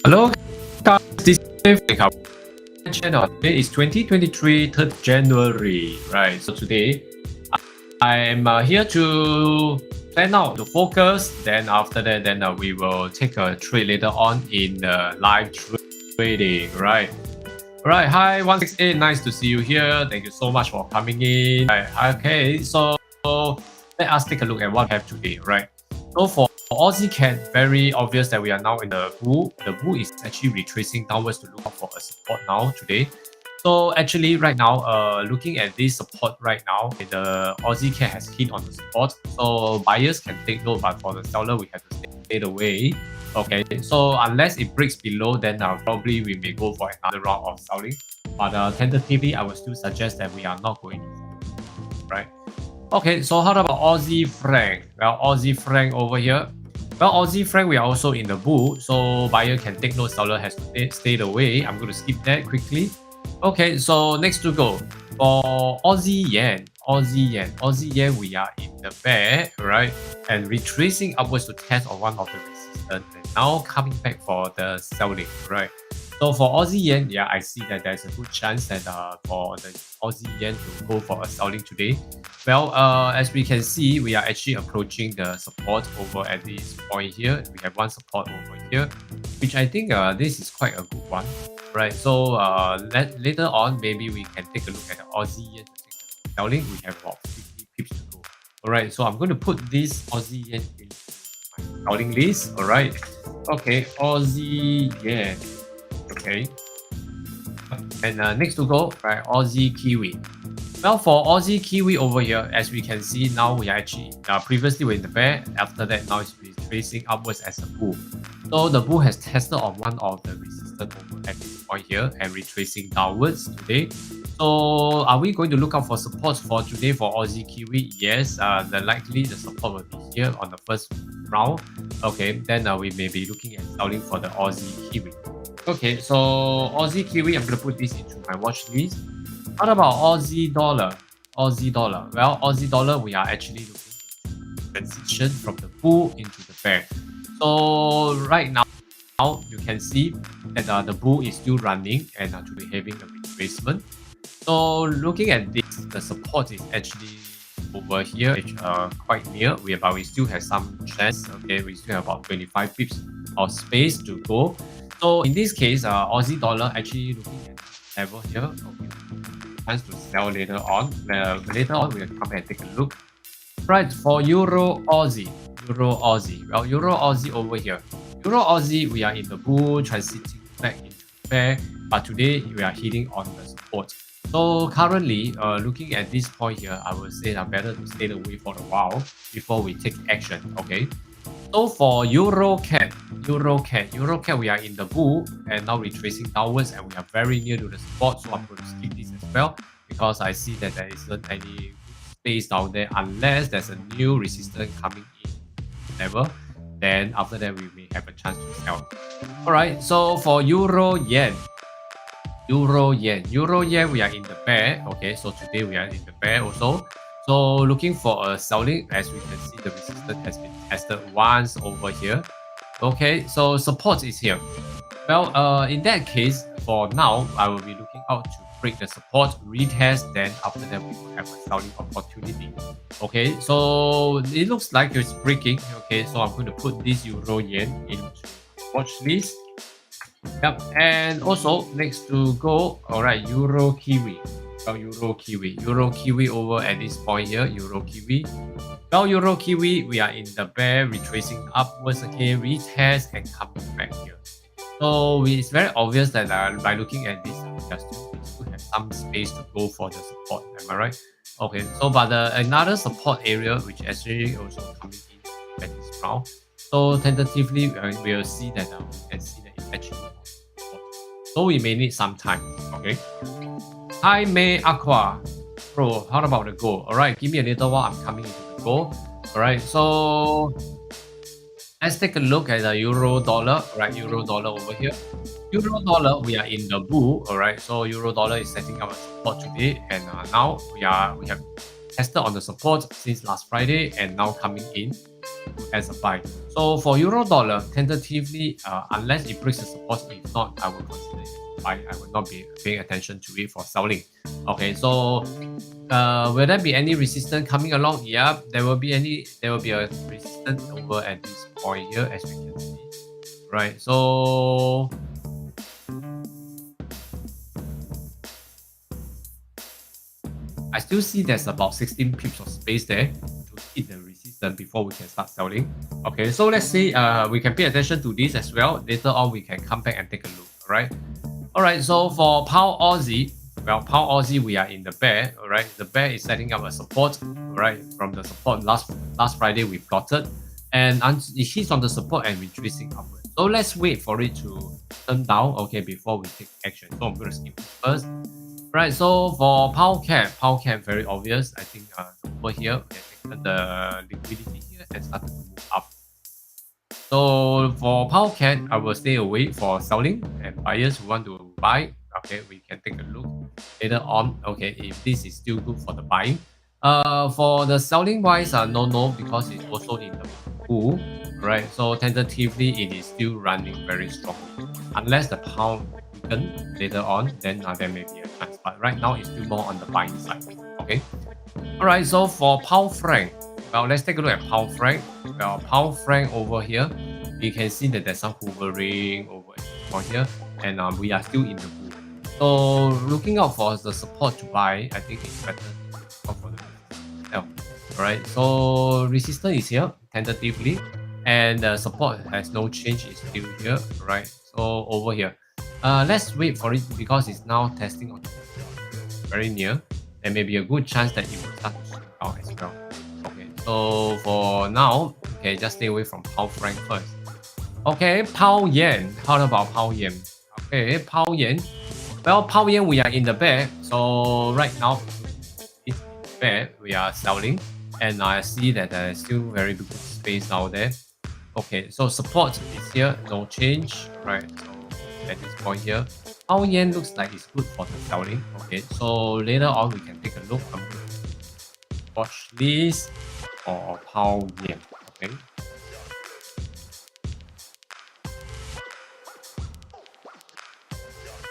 Hello guys, this is our channel. Today is 2023, 3rd January, right? So today I am here to plan out the focus. Then after that, we will take a trade later on in live trading, right? Alright, hi 168, nice to see you here. Thank you so much for coming in. Right, okay, so let us take a look at what we have today, right? So for Aussie CAD, very obvious that we are now in the bull. The bull is actually retracing downwards to look for a support now today. So actually right now, looking at this support right now, the Aussie CAD has hit on the support. So buyers can take note, but for the seller, we have to stay away. Okay, so unless it breaks below, then probably we may go for another round of selling. But tentatively, I would still suggest that we are not going to, right? Okay, so how about Aussie franc? Well, Aussie franc over here. Well, Aussie franc, we are also in the bull, so buyer can take note, seller has to stay away. I'm going to skip that quickly. Okay, so next to go for Aussie yen. Aussie yen, we are in the bear, right? And retracing upwards to test on one of the resistance, and now coming back for the selling, right? So for Aussie yen, yeah, I see that there's a good chance that for the Aussie yen to go for a selling today. Well, as we can see, we are actually approaching the support over at this point here. We have one support over here, which I think this is quite a good one, right? So later on, maybe we can take a look at the Aussie yen to take the selling. We have about 50 pips to go. All right, so I'm going to put this Aussie yen into my selling list. All right, okay, Aussie yen. Okay, and next to go, right, Aussie Kiwi. Well, for Aussie Kiwi over here, as we can see now, we are actually previously we're in the bear. After that, now it's retracing upwards as a bull. So the bull has tested on one of the resistance over at this point here and retracing downwards today. So are we going to look out for supports for today for Aussie Kiwi? Yes, the support will be here on the first round. Okay, then we may be looking at selling for the Aussie Kiwi. Okay, so Aussie Kiwi, I'm going to put this into my watch list. What about Aussie dollar? Aussie dollar. Well, Aussie dollar, we are actually looking at transition from the bull into the bear. So right now, you can see that the bull is still running and to be having a retracement. So looking at this, the support is actually over here, quite near. But we still have some chance. Okay, we still have about 25 pips of space to go. So in this case, Aussie dollar actually looking at this level here. Okay, chance to sell later on. Later on, we'll come and take a look. Right, for Euro Aussie. Well, Euro Aussie over here. Euro Aussie, we are in the bull, transiting back into bear, but today we are hitting on the support. So currently, looking at this point here, I would say that better to stay away for a while before we take action. Okay. So for Euro CAD, we are in the bull and now retracing downwards, and we are very near to the support. So I'm going to skip this as well because I see that there isn't any space down there unless there's a new resistance coming in level. Then after that, we may have a chance to sell. All right. So for Euro yen, we are in the bear. Okay. So today we are in the bear also. So looking for a selling, as we can see, the resistance has been tested once over here. Okay, so support is here. Well, in that case, for now, I will be looking out to break the support, retest, then after that, we will have a selling opportunity. Okay, so it looks like it's breaking. Okay, so I'm going to put this Euro Yen into watch list. Yep, and also next to go, all right, Euro Kiwi. Well, Euro Kiwi over at this point here, Euro Kiwi. Well, Euro Kiwi, we are in the bear, retracing upwards again, retest and coming back here. So it's very obvious that by looking at this, we still have some space to go for the support. Am I right? Okay, so but another support area which actually also coming in at this round. So tentatively, we will see that we can see that it's actually support. So we may need some time. Okay. Hi May Aqua. Bro, how about the gold? Alright, give me a little while, I'm coming into the gold. Alright, so let's take a look at the euro dollar. Alright, euro dollar over here. Euro dollar, we are in the bull. Alright, so euro dollar is setting up a support today, and now we have tested on the support since last Friday and now coming in as a buy. So for euro dollar, tentatively, unless it breaks the support, if not, I will consider it buy. I will not be paying attention to it for selling. Okay, so will there be any resistance coming along? Yeah, there will be a resistance over at this point here, as we can see. Right, so I still see there's about 16 pips of space there to hit the resistance before we can start selling. Okay, so let's say we can pay attention to this as well. Later on, we can come back and take a look. All right. So for pound Aussie, well, pound Aussie, we are in the bear. All right, the bear is setting up a support. All right, from the support last Friday we plotted, and it hits on the support and retracing upwards. So let's wait for it to turn down. Okay, before we take action. So I'm going to skip this first. Right, so for pound cap very obvious. I think over here we can take the liquidity here and started to move up. So for pound cap, I will stay away for selling, and buyers who want to buy, okay, we can take a look later on. Okay, if this is still good for the buying. For the selling wise, no, because it's also in the pool, right? So tentatively, it is still running very strongly, unless the pound weaken later on, then there may be a chance. But right now, it's still more on the buying side. Okay. All right. So for pound franc, well, let's take a look at pound franc. Well, pound franc over here, you can see that there's some hovering over here, and we are still in the pool. So looking out for the support to buy, I think it's better to look for the resistance. All right. So resistance is here tentatively, and the support has no change. It's still here. Right. So over here. Let's wait for it because it's now testing on very near. There may be a good chance that it will start to swing out as well. Okay, so for now, okay, just stay away from pound franc first. Okay, pound yen. How about pound yen? Okay, pound yen. Well, pound yen, we are in the bear. So right now, it's in the bear. We are selling, and I see that there is still very good space out there. Okay, so support is here, no change, right? So at this point here, pound yen looks like it's good for the selling. Okay, so later on we can take a look. I'm going to watch this for pound yen. Okay.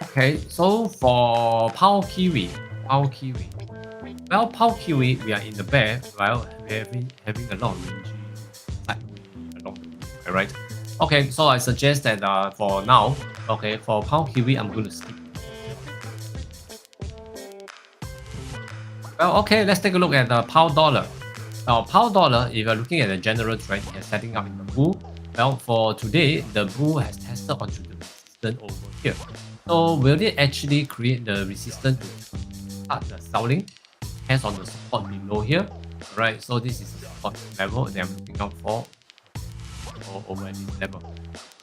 Okay, so for pound kiwi. Well, pound kiwi, we are in the bear. Well, we're having a lot of range along the way, right? Okay, so I suggest that for now, okay, for pound kiwi, I'm going to skip. Well, okay, let's take a look at the pound dollar. Now, pound dollar, if you're looking at the general trend, it's setting up in the bull. Well, for today, the bull has tested onto the resistance over here. So will it actually create the resistance to start the selling? Hands on the support below here. Right, so this is the support level that I'm looking out for. Over at this level.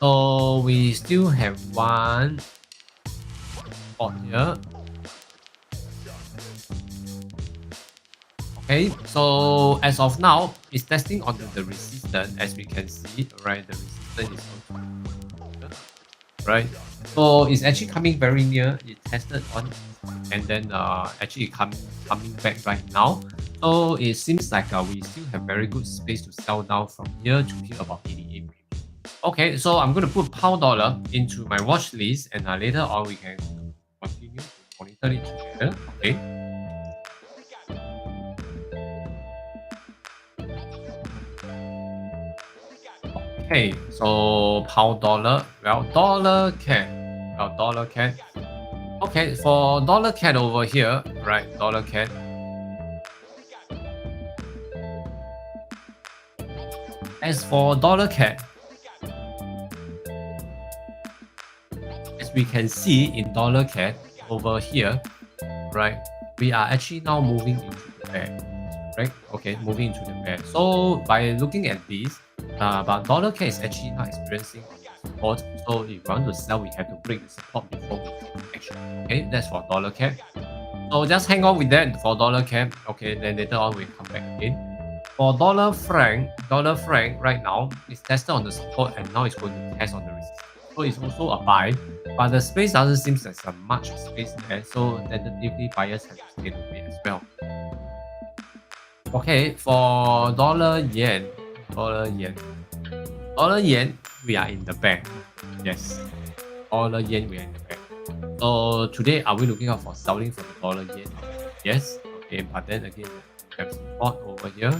So we still have one spot here. Okay, so as of now, it's testing onto the resistance, as we can see, right? The resistance is also here, right? So it's actually coming very near. It tested on, and then actually coming back right now. So it seems like we still have very good space to sell down from here to here about 88. Okay, so I'm going to put pound dollar into my watch list, and later on we can continue to monitor it together. Okay. Okay, so pound dollar. Well, dollar CAD. Well, dollar CAD. Okay, for dollar CAD over here, right? Dollar CAD. As for dollar CAD, as we can see in dollar CAD over here, right? We are actually now moving into the bear, right? Okay, moving into the bear. So by looking at this, but dollar CAD is actually not experiencing support. So if we want to sell, we have to break the support before we take action. Okay, that's for dollar CAD. So just hang on with that for dollar CAD. Okay, then later on we come back again. For dollar franc right now is tested on the support, and now it's going to test on the resistance. So it's also a buy, but the space doesn't seem there's a much space there. So tentatively buyers have to stay away as well. Okay, for dollar yen, we are in the bear. Yes, dollar yen, we are in the bear. So today, are we looking out for selling for the dollar yen? Yes. Okay, but then again, we have support over here.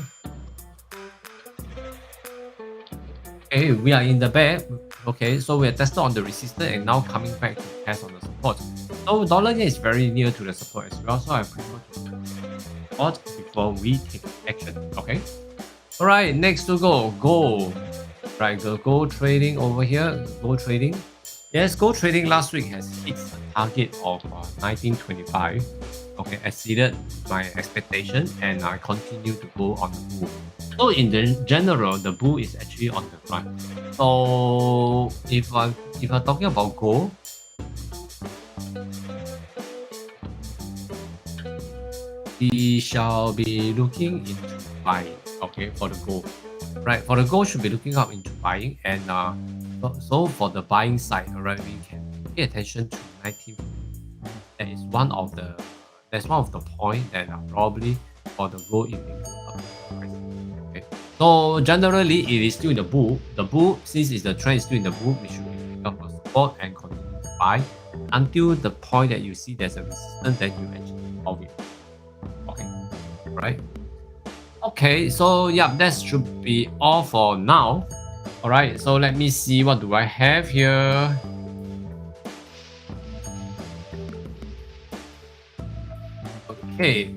Okay, we are in the bear. Okay, so we are tested on the resistance and now coming back to test on the support. So dollar yen is very near to the support as well. So I prefer to support before we take action. Okay. All right. Next to gold. Right, the gold trading over here. Gold trading. Yes, gold trading last week has hit a target of 1925. Okay, exceeded my expectation, and I continue to go on the bull. So in the general, the bull is actually on the front. So if I'm talking about gold, we shall be looking into buying. Okay, for the gold, right? For the gold, should be looking up into buying, and so for the buying side, alright, we can pay attention to 19. That is one of the point that probably for the gold it may go up. Okay. So generally it is still in the bull. The bull, since the trend is still in the bull, we should be looking up for support and continue to buy until the point that you see there's a resistance that you actually solve it. Okay. Right. Okay, so yeah, that should be all for now. Alright, so let me see what do I have here. Okay.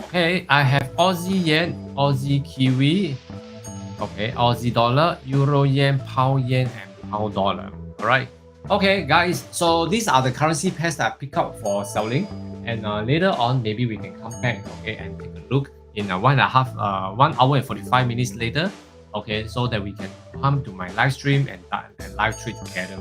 Okay, I have Aussie yen, Aussie kiwi, okay, Aussie dollar, Euro yen, pound yen, and pound dollar. Alright. Okay, guys, so these are the currency pairs that I pick up for selling. And later on, maybe we can come back, okay, and take a look in 1 hour and 45 minutes later, okay, so that we can come to my live stream and live trade together.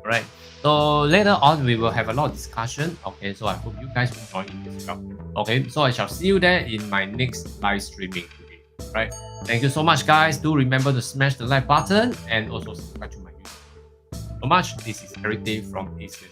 Alright. So later on, we will have a lot of discussion. Okay, so I hope you guys will join in this club. Okay, so I shall see you there in my next live streaming today. Right. Thank you so much, guys. Do remember to smash the like button and also subscribe to my YouTube. So much. This is Eric Day from AUDJPY.